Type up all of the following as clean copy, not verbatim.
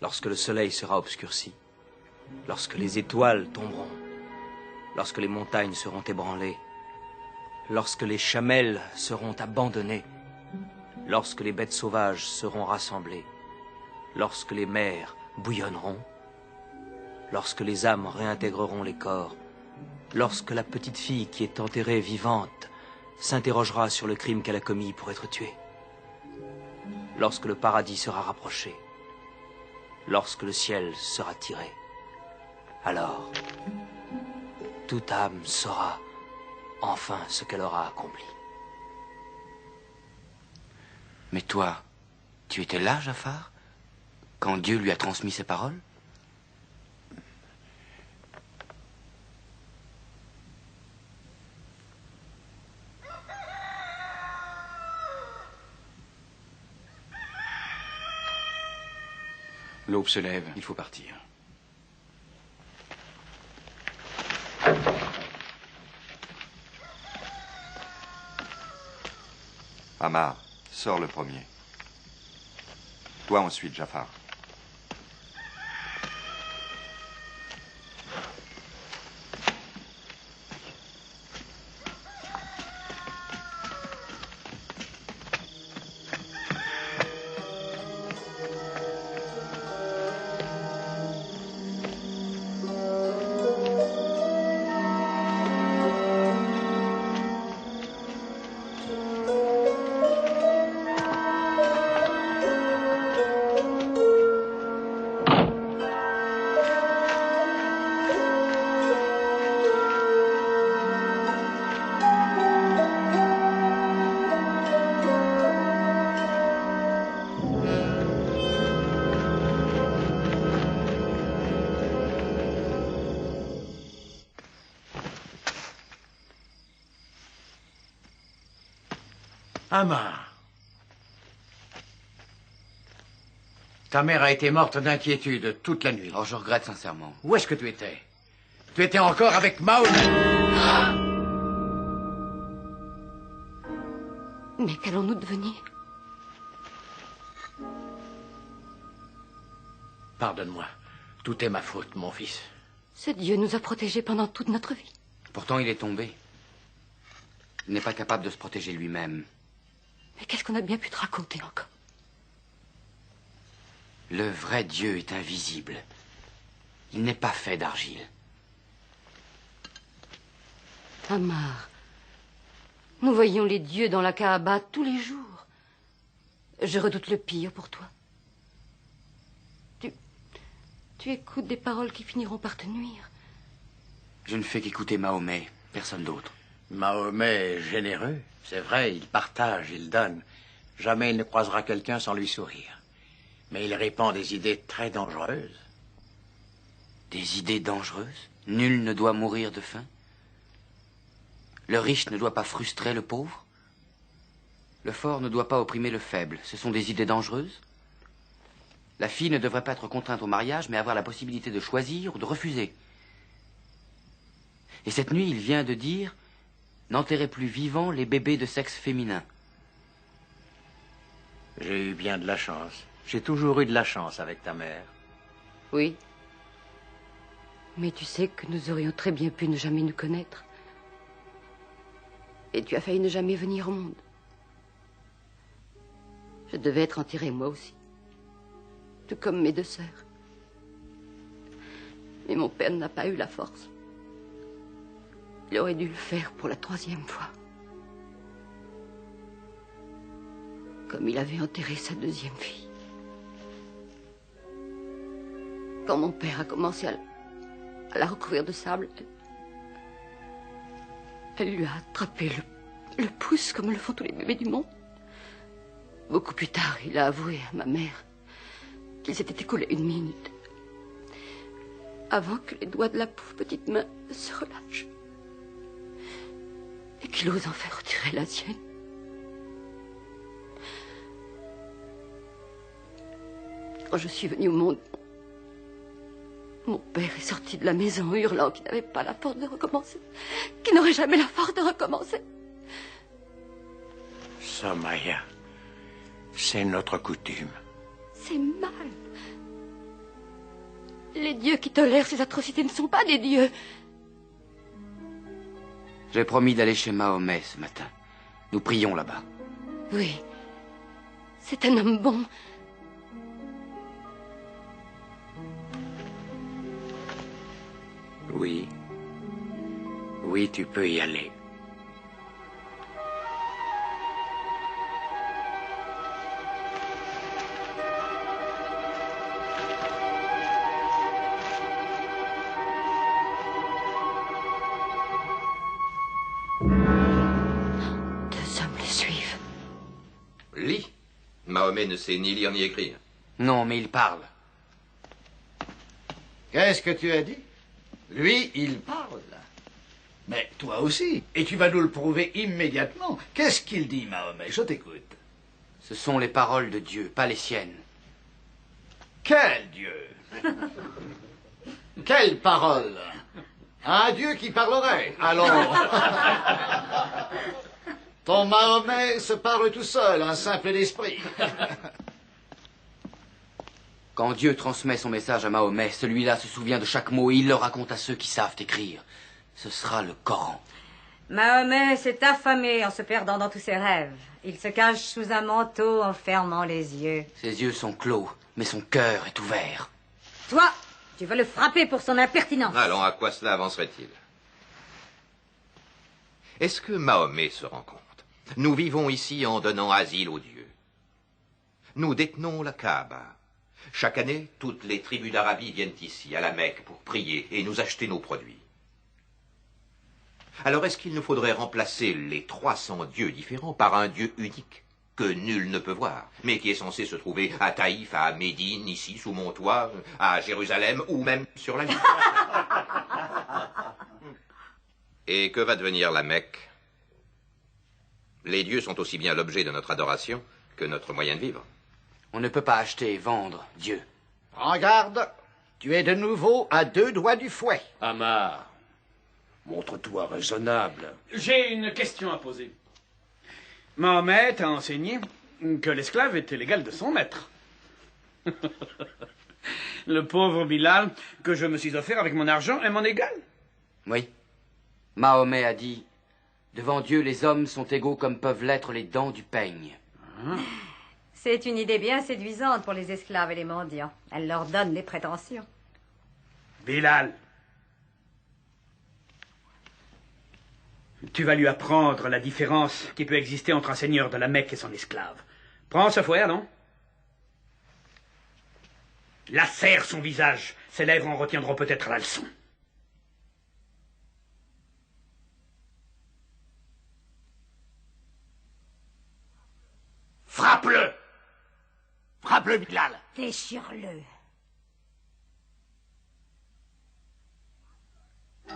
lorsque le soleil sera obscurci, lorsque les étoiles tomberont, lorsque les montagnes seront ébranlées, lorsque les chamelles seront abandonnées, lorsque les bêtes sauvages seront rassemblées, lorsque les mers bouillonneront, lorsque les âmes réintégreront les corps, lorsque la petite fille qui est enterrée vivante s'interrogera sur le crime qu'elle a commis pour être tuée, lorsque le paradis sera rapproché, lorsque le ciel sera tiré, alors toute âme saura enfin ce qu'elle aura accompli. Mais toi, tu étais là, Jafar, quand Dieu lui a transmis ses paroles? L'aube se lève, il faut partir. Ammar, sors le premier. Toi ensuite, Jafar. Ammar. Ta mère a été morte d'inquiétude toute la nuit. Oh, je regrette sincèrement. Où est-ce que tu étais? Tu étais encore avec Mahomet. Mais qu'allons-nous devenir? Pardonne-moi. Tout est ma faute, mon fils. Ce Dieu nous a protégés pendant toute notre vie. Pourtant, il est tombé. Il n'est pas capable de se protéger lui-même. Mais qu'est-ce qu'on a bien pu te raconter encore? Le vrai Dieu est invisible. Il n'est pas fait d'argile. Ammar, nous voyons les dieux dans la Kaaba tous les jours. Je redoute le pire pour toi. Tu écoutes des paroles qui finiront par te nuire. Je ne fais qu'écouter Mahomet, personne d'autre. Mahomet est généreux. C'est vrai, il partage, il donne. Jamais il ne croisera quelqu'un sans lui sourire. Mais il répand des idées très dangereuses. Des idées dangereuses? Nul ne doit mourir de faim? Le riche ne doit pas frustrer le pauvre? Le fort ne doit pas opprimer le faible. Ce sont des idées dangereuses? La fille ne devrait pas être contrainte au mariage, mais avoir la possibilité de choisir ou de refuser. Et cette nuit, il vient de dire: n'enterrez plus vivants les bébés de sexe féminin. J'ai eu bien de la chance. J'ai toujours eu de la chance avec ta mère. Oui. Mais tu sais que nous aurions très bien pu ne jamais nous connaître. Et tu as failli ne jamais venir au monde. Je devais être enterrée moi aussi. Tout comme mes deux sœurs. Mais mon père n'a pas eu la force. Il aurait dû le faire pour la 3e fois. Comme il avait enterré sa 2e fille. Quand mon père a commencé à la recouvrir de sable, elle lui a attrapé le pouce comme le font tous les bébés du monde. Beaucoup plus tard, il a avoué à ma mère qu'il s'était écoulé 1 minute avant que les doigts de la pauvre petite main se relâchent et qu'il ose en faire retirer la sienne. Quand je suis venue au monde, mon père est sorti de la maison hurlant qu'il n'avait pas la force de recommencer, qu'il n'aurait jamais la force de recommencer. Somaya, c'est notre coutume. C'est mal. Les dieux qui tolèrent ces atrocités ne sont pas des dieux. J'ai promis d'aller chez Mahomet ce matin. Nous prions là-bas. Oui, c'est un homme bon. Oui. Oui, tu peux y aller. Lis. Mahomet ne sait ni lire ni écrire. Non, mais il parle. Qu'est-ce que tu as dit? Lui, il parle. Mais toi aussi. Et tu vas nous le prouver immédiatement. Qu'est-ce qu'il dit, Mahomet? Je t'écoute. Ce sont les paroles de Dieu, pas les siennes. Quel Dieu? Quelle parole? Un Dieu qui parlerait. Alors... Ton Mahomet se parle tout seul, un simple d'esprit. Quand Dieu transmet son message à Mahomet, celui-là se souvient de chaque mot et il le raconte à ceux qui savent écrire. Ce sera le Coran. Mahomet s'est affamé en se perdant dans tous ses rêves. Il se cache sous un manteau en fermant les yeux. Ses yeux sont clos, mais son cœur est ouvert. Toi, tu vas le frapper pour son impertinence. Allons, à quoi cela avancerait-il? Est-ce que Mahomet se rend compte? Nous vivons ici en donnant asile aux dieux. Nous détenons la Kaaba. Chaque année, toutes les tribus d'Arabie viennent ici, à la Mecque, pour prier et nous acheter nos produits. Alors est-ce qu'il nous faudrait remplacer les 300 dieux différents par un dieu unique, que nul ne peut voir, mais qui est censé se trouver à Taïf, à Médine, ici, sous mon toit, à Jérusalem, ou même sur la Lune? Et que va devenir la Mecque? Les dieux sont aussi bien l'objet de notre adoration que notre moyen de vivre. On ne peut pas acheter et vendre Dieu. Prends garde, tu es de nouveau à 2 doigts du fouet. Ammar, montre-toi raisonnable. J'ai une question à poser. Mahomet a enseigné que l'esclave était l'égal de son maître. Le pauvre Bilal, que je me suis offert avec mon argent, est mon égal. Oui. Mahomet a dit... Devant Dieu, les hommes sont égaux comme peuvent l'être les dents du peigne. C'est une idée bien séduisante pour les esclaves et les mendiants. Elle leur donne des prétentions. Bilal, tu vas lui apprendre la différence qui peut exister entre un seigneur de la Mecque et son esclave. Prends ce fouet, non? Lacère son visage. Ses lèvres en retiendront peut-être la leçon. Frappe-le! Frappe-le, Bilal! Déchire-le.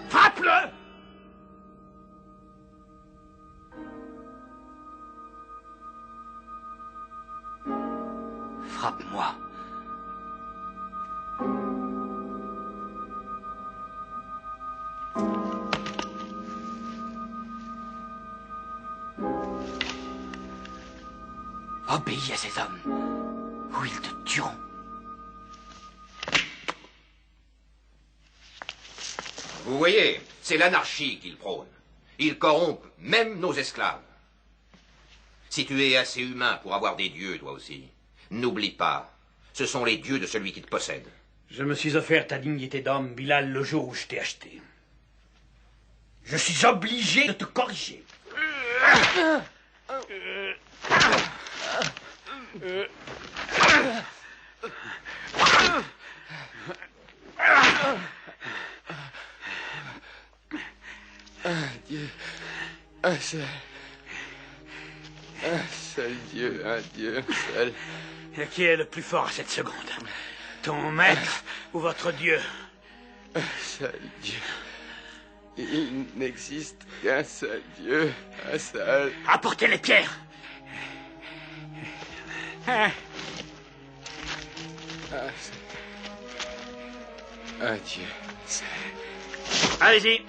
Frappe-le! Frappe-moi. Obéis à ces hommes, ou ils te tueront. Vous voyez, c'est l'anarchie qu'ils prônent. Ils corrompent même nos esclaves. Si tu es assez humain pour avoir des dieux, toi aussi, n'oublie pas, ce sont les dieux de celui qui te possède. Je me suis offert ta dignité d'homme, Bilal, le jour où je t'ai acheté. Je suis obligé de te corriger. Un Dieu, un seul. Un seul Dieu, un Dieu, un seul. Et qui est le plus fort à cette seconde? Ton maître ou votre Dieu? Un seul Dieu. Il n'existe qu'un seul Dieu, un seul. Apportez les pierres! Un Dieu. Allez-y!